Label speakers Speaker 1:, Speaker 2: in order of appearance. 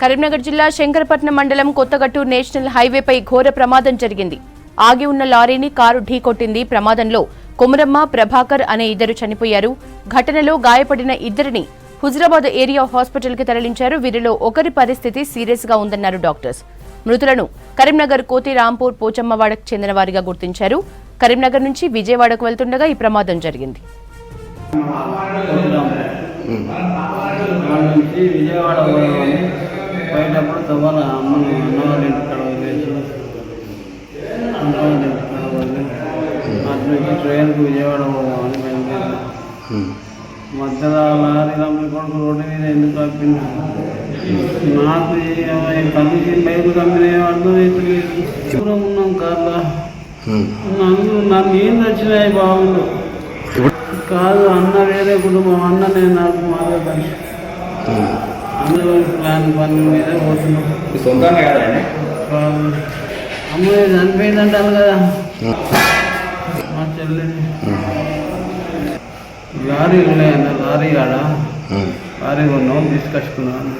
Speaker 1: కరీంనగర్ జిల్లా శంకరపట్నం మండలం కొత్తగట్టూరు నేషనల్ హైవేపై ఘోర ప్రమాదం జరిగింది. ఆగి ఉన్న లారీని కారు ఢీకొట్టింది. ప్రమాదంలో కొమురమ్మ, ప్రభాకర్ అనే ఇద్దరు చనిపోయారు. ఘటనలో గాయపడిన ఇద్దరిని హుజరాబాద్ ఏరియా హాస్పిటల్కి తరలించారు. వీరిలో ఒకరి పరిస్థితి సీరియస్ గా ఉందన్నారు డాక్టర్స్. మృతులను కరీంనగర్ కోతి రాంపూర్ పోచమ్మవాడకు చెందిన వారిగా గుర్తించారు. కరీంనగర్ నుంచి విజయవాడకు వెళ్తుండగా ఈ ప్రమాదం జరిగింది.
Speaker 2: విజయవాడ పోయేటప్పుడు తవ్వాల అన్నవారి ఇంటికాడ వదిలేసి అటు నుంచి ట్రైన్కి విజయవాడ పోదామని బయలుదేరాం. మధ్యలో లారీ రంగుల కొడుకు రోడ్డు మీద ఎందుకు ఆపింది నాకు కలిసి బైకు కంపెనీ అర్థమవుతలేదు. దూరం ఉన్నాం కార్లో. నన్ను ఏం వచ్చినాయి బాగుండు కాదు అన్న వేరే కుటుంబం అన్న నేను నాకు మాట్లాడాలి. అందులో ప్లాన్ పని మీద పోతున్నాం. అమ్మాయి చనిపోయిందంటాను కదా మా చెల్లి. లారీ ఉన్నాయన్న లారీ కాడ లారీ కొన్నాం తీసుకొచ్చుకున్నాను.